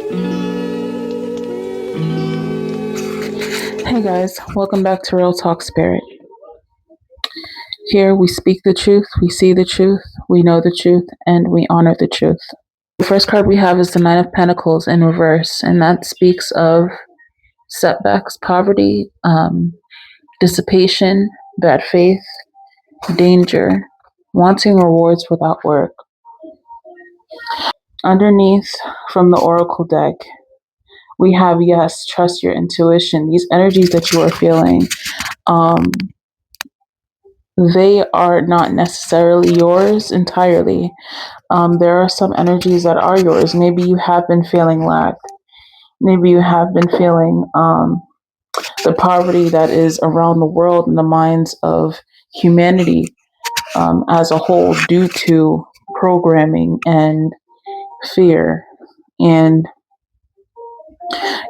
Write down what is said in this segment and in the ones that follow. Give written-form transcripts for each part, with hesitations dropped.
Hey guys, welcome back to Real Talk Spirit. Here we speak the truth, we see the truth, we know the truth, and we honor the truth. The first card we have is the Nine of Pentacles in reverse, and that speaks of setbacks, poverty, dissipation, bad faith, danger, wanting rewards without work. Underneath, from the Oracle deck, we have, yes, trust your intuition. These energies that you are feeling, they are not necessarily yours entirely. There are some energies that are yours. Maybe you have been feeling lack. Maybe you have been feeling the poverty that is around the world in the minds of humanity as a whole due to programming and fear. And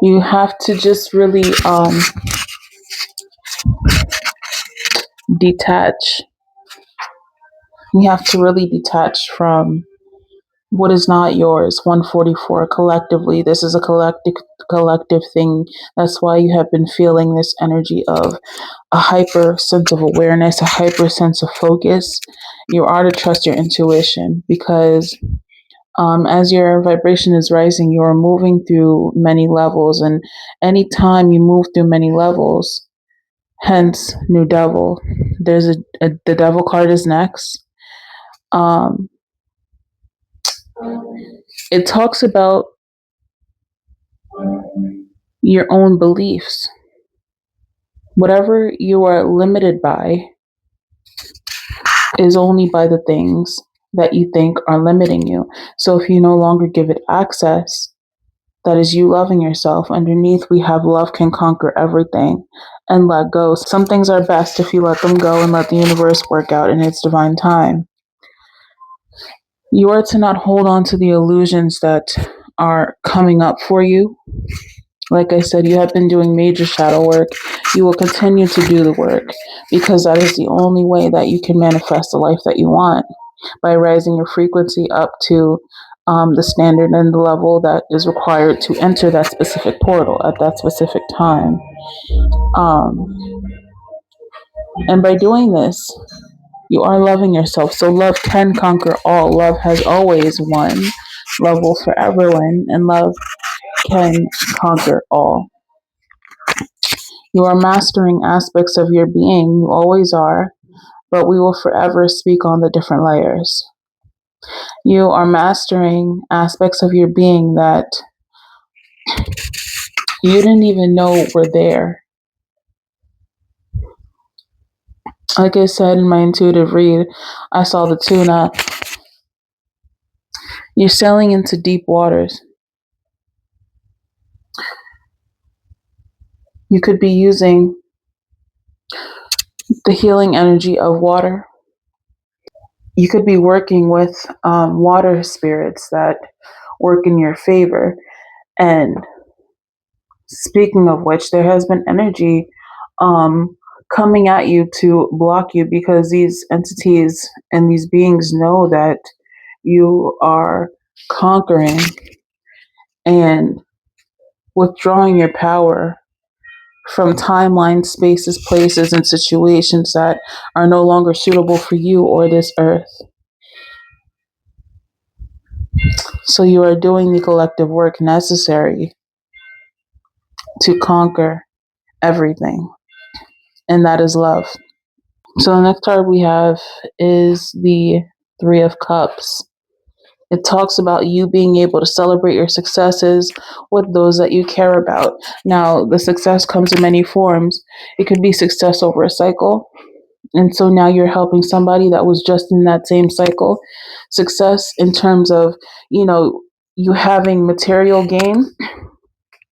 you have to just really detach. You have to really detach from what is not yours. 144 collectively, this is a collective thing. That's why you have been feeling this energy of a hyper sense of awareness, a hyper sense of focus. You are to trust your intuition because as your vibration is rising, you are moving through many levels, and anytime you move through many levels, hence new devil. There's the devil card is next. It talks about your own beliefs. Whatever you are limited by is only by the things that you think are limiting you. So if you no longer give it access, that is you loving yourself. Underneath, we have love can conquer everything and let go. Some things are best if you let them go and let the universe work out in its divine time. You are to not hold on to the illusions that are coming up for you. Like I said, you have been doing major shadow work. You will continue to do the work because that is the only way that you can manifest the life that you want, by raising your frequency up to the standard and the level that is required to enter that specific portal at that specific time. And by doing this, you are loving yourself. So love can conquer all. Love has always won. Love will forever win, and love can conquer all. You are mastering aspects of your being. You always are, but we will forever speak on the different layers. You are mastering aspects of your being that you didn't even know were there. Like I said in my intuitive read, I saw the tuna. You're sailing into deep waters. You could be using the healing energy of water. You could be working with water spirits that work in your favor. And speaking of which, there has been energy coming at you to block you because these entities and these beings know that you are conquering and withdrawing your power from timelines, spaces, places, and situations that are no longer suitable for you or this earth. So you are doing the collective work necessary to conquer everything, and that is love. So the next card we have is the Three of Cups. It talks about you being able to celebrate your successes with those that you care about. Now, the success comes in many forms. It could be success over a cycle. And so now you're helping somebody that was just in that same cycle. Success in terms of, you having material gain,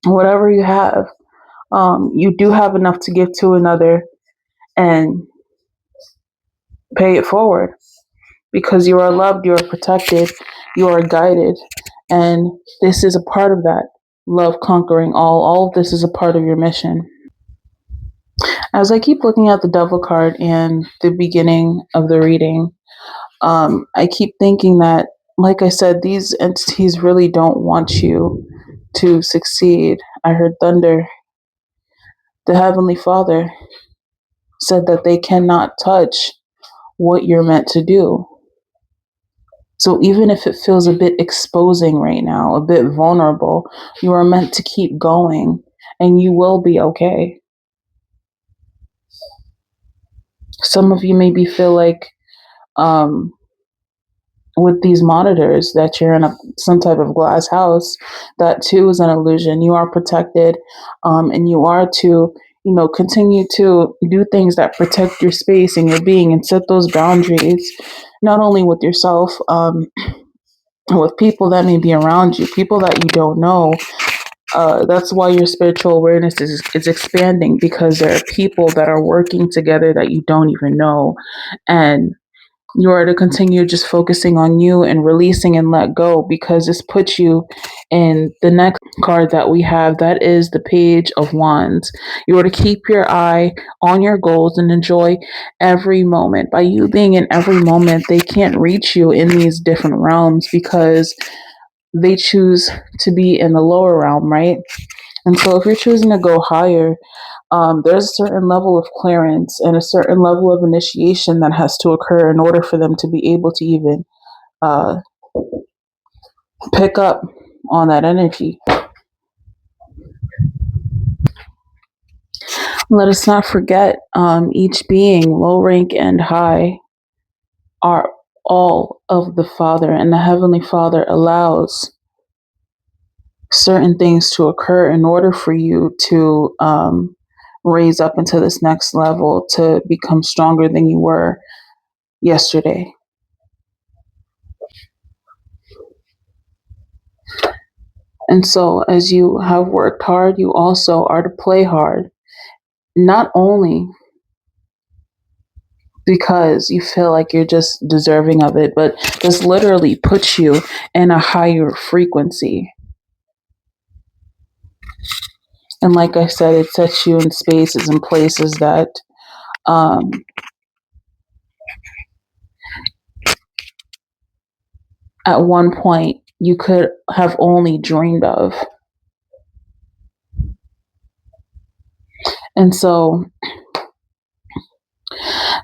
whatever you have, you do have enough to give to another and pay it forward because you are loved, you are protected, you are guided. And this is a part of that. Love conquering all. All of this is a part of your mission. As I keep looking at the Devil card and the beginning of the reading, I keep thinking that, like I said, these entities really don't want you to succeed. I heard thunder. The Heavenly Father said that they cannot touch what you're meant to do. So even if it feels a bit exposing right now, a bit vulnerable, you are meant to keep going and you will be okay. Some of you maybe feel like um, with these monitors that you're in some type of glass house. That too is an illusion. You are protected, and you are to continue to do things that protect your space and your being and set those boundaries, not only with yourself, with people that may be around you, people that you don't know. That's why your spiritual awareness is expanding, because there are people that are working together that you don't even know. And you are to continue just focusing on you and releasing and let go, because this puts you in the next card that we have, that is the Page of Wands. You are to keep your eye on your goals and enjoy every moment. By you being in every moment, they can't reach you in these different realms because they choose to be in the lower realm, right? And so if you're choosing to go higher, there's a certain level of clearance and a certain level of initiation that has to occur in order for them to be able to even uh, pick up on that energy. Let us not forget, each being, low rank and high, are all of the Father, and the Heavenly Father allows certain things to occur in order for you to raise up into this next level, to become stronger than you were yesterday. And so, as you have worked hard, you also are to play hard, not only because you feel like you're just deserving of it, but this literally puts you in a higher frequency. And like I said, it sets you in spaces and places that um, at one point you could have only dreamed of. And so,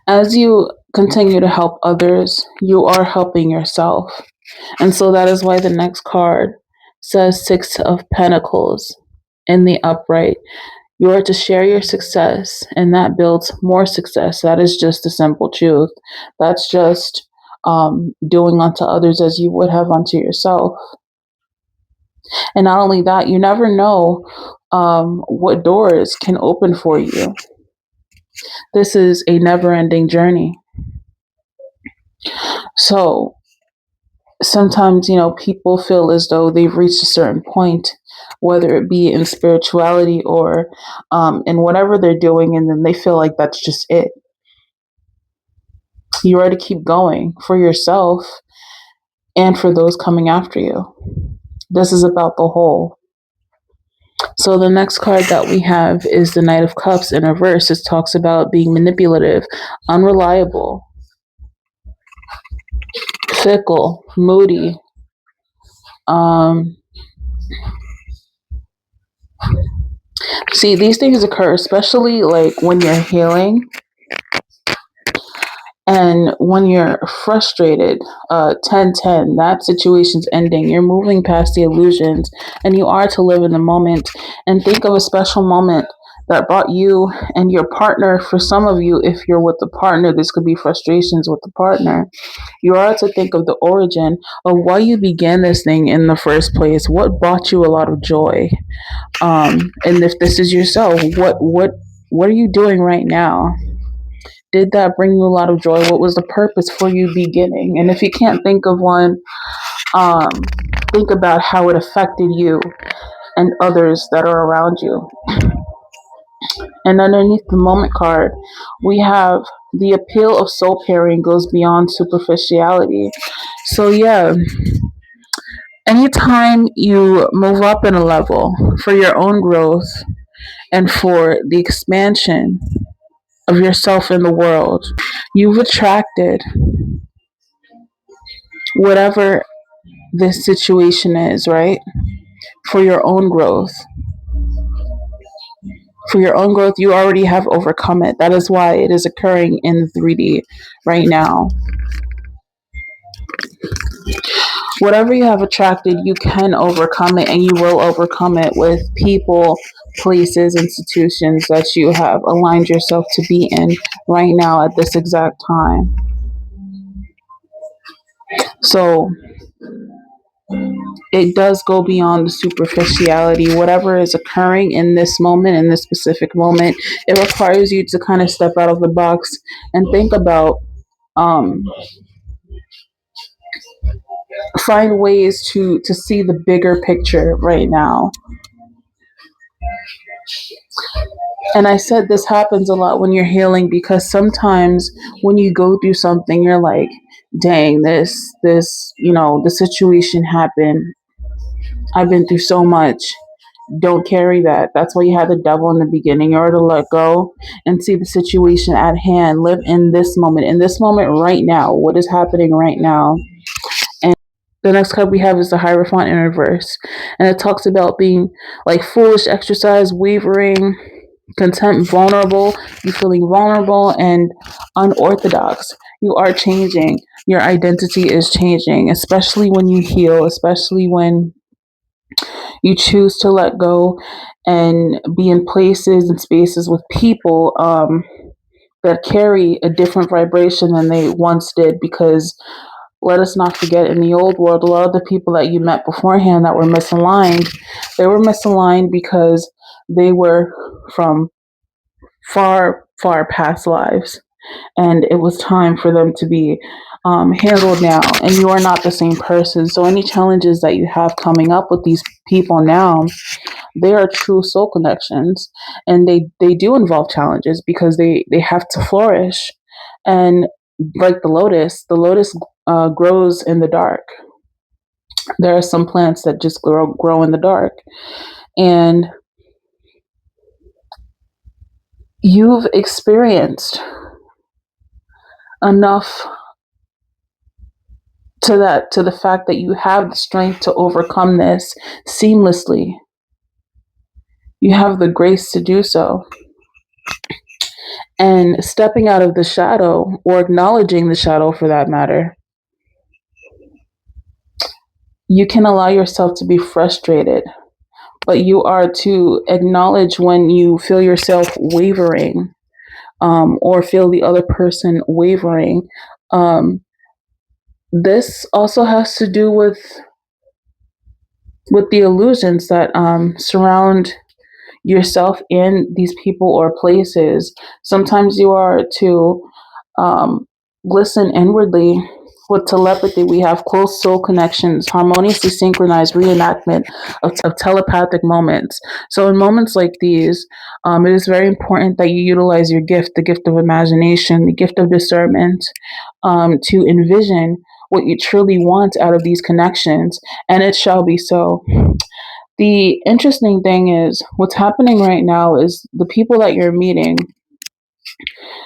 as you continue to help others, you are helping yourself. And so that is why the next card says Six of Pentacles in the upright. You are to share your success, and that builds more success. That is just the simple truth. That's just doing unto others as you would have unto yourself. And not only that, you never know what doors can open for you. This is a never ending journey. So sometimes, people feel as though they've reached a certain point, whether it be in spirituality or in whatever they're doing, and then they feel like that's just it. You are to keep going for yourself and for those coming after you. This is about the whole. So the next card that we have is the Knight of Cups in reverse. It talks about being manipulative, unreliable, fickle, moody. See, these things occur, especially like when you're healing and when you're frustrated. 10-10, that situation's ending. You're moving past the illusions, and you are to live in the moment and think of a special moment that brought you and your partner. For some of you, if you're with the partner, this could be frustrations with the partner. You are to think of the origin of why you began this thing in the first place. What brought you a lot of joy? And if this is yourself, what are you doing right now? Did that bring you a lot of joy? What was the purpose for you beginning? And if you can't think of one, um, think about how it affected you and others that are around you. And underneath the moment card, we have the appeal of soul pairing goes beyond superficiality. So yeah, anytime you move up in a level for your own growth and for the expansion of yourself in the world, you've attracted whatever this situation is, right? for your own growth. For your own growth, you already have overcome it. That is why it is occurring in 3D right now. Whatever you have attracted, you can overcome it, and you will overcome it with people, places, institutions that you have aligned yourself to be in right now at this exact time. So it does go beyond the superficiality. Whatever is occurring in this moment, in this specific moment, it requires you to kind of step out of the box and think about, um, find ways to see the bigger picture right now. And I said this happens a lot when you're healing, because sometimes when you go through something, you're like, dang, the situation happened. I've been through so much. Don't carry that. That's why you had the devil in the beginning, in order to let go and see the situation at hand. Live in this moment right now. What is happening right now? And the next card we have is the Hierophant in reverse. And it talks about being like foolish, exercise, wavering, content, vulnerable. You feeling vulnerable and unorthodox. You are changing. Your identity is changing, especially when you heal, especially when you choose to let go and be in places and spaces with people that carry a different vibration than they once did. Because let us not forget, in the old world, a lot of the people that you met beforehand that were misaligned, they were misaligned because they were from far, far past lives. And it was time for them to be handled now. And you are not the same person. So any challenges that you have coming up with these people now, they are true soul connections, and they do involve challenges because they have to flourish. And like the lotus grows in the dark. There are some plants that just grow in the dark, and you've experienced enough to the fact that you have the strength to overcome this seamlessly. You have the grace to do so. And stepping out of the shadow, or acknowledging the shadow for that matter, you can allow yourself to be frustrated, but you are to acknowledge when you feel yourself wavering, or feel the other person wavering. Um, this also has to do with the illusions that surround yourself in these people or places. Sometimes you are to um, listen inwardly. With telepathy, we have close soul connections, harmoniously synchronized reenactment of telepathic moments. So, in moments like these, it is very important that you utilize your gift, the gift of imagination, the gift of discernment, to envision what you truly want out of these connections, and it shall be so. The interesting thing is, what's happening right now is the people that you're meeting,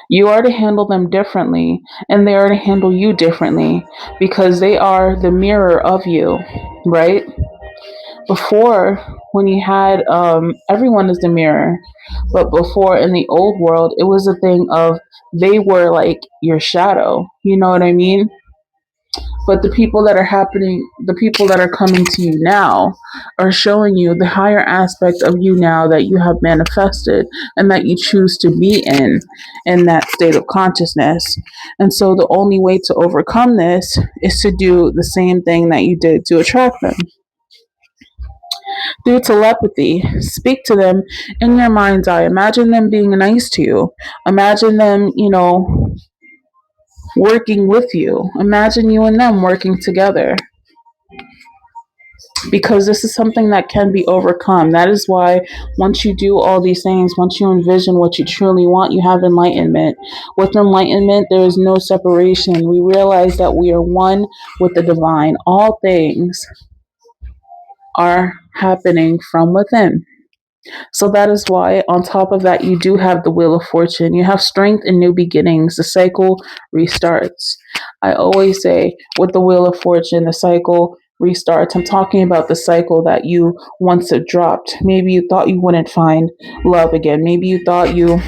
you are to handle them differently, and they are to handle you differently, because they are the mirror of you, right? Before, when you had everyone is the mirror, but before, in the old world, it was a thing of they were like your shadow. You know what I mean? But the people that are coming to you now are showing you the higher aspect of you now that you have manifested and that you choose to be in that state of consciousness. And so the only way to overcome this is to do the same thing that you did to attract them. Through telepathy, speak to them in your mind's eye. Imagine them being nice to you. Imagine them, working with you. Imagine you and them working together, because this is something that can be overcome. That is why once you do all these things, once you envision what you truly want, you have enlightenment. With enlightenment, there is no separation. We realize that we are one with the divine. All things are happening from within. So that is why, on top of that, you do have the Wheel of Fortune. You have strength and new beginnings. The cycle restarts. I always say, with the Wheel of Fortune, the cycle restarts. I'm talking about the cycle that you once had dropped. Maybe you thought you wouldn't find love again. Maybe you thought you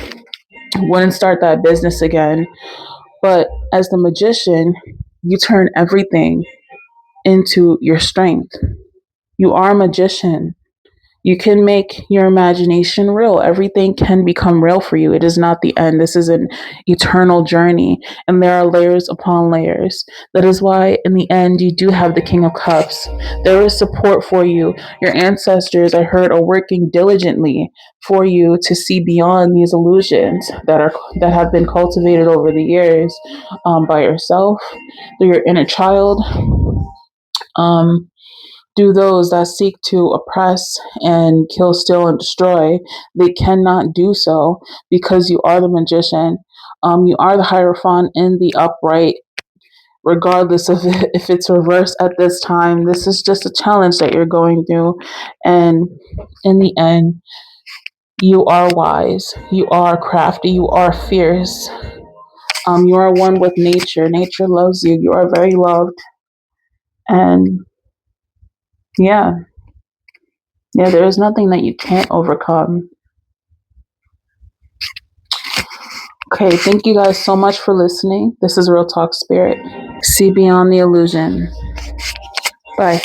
wouldn't start that business again. But as the magician, you turn everything into your strength. You are a magician. You can make your imagination real. Everything can become real for you. It is not the end. This is an eternal journey, and there are layers upon layers. That is why, in the end, you do have the King of Cups. There is support for you. Your ancestors, I heard, are working diligently for you to see beyond these illusions that have been cultivated over the years by yourself, through your inner child. Um, do those that seek to oppress and kill, steal, and destroy, they cannot do so because you are the magician. You are the Hierophant in the upright, regardless of if it's reversed at this time. This is just a challenge that you're going through. And in the end, you are wise, you are crafty, you are fierce. You are one with nature. Nature loves you. You are very loved. And yeah, there is nothing that you can't overcome. Okay, thank you guys so much for listening. This is Real Talk Spirit. See beyond the illusion. Bye.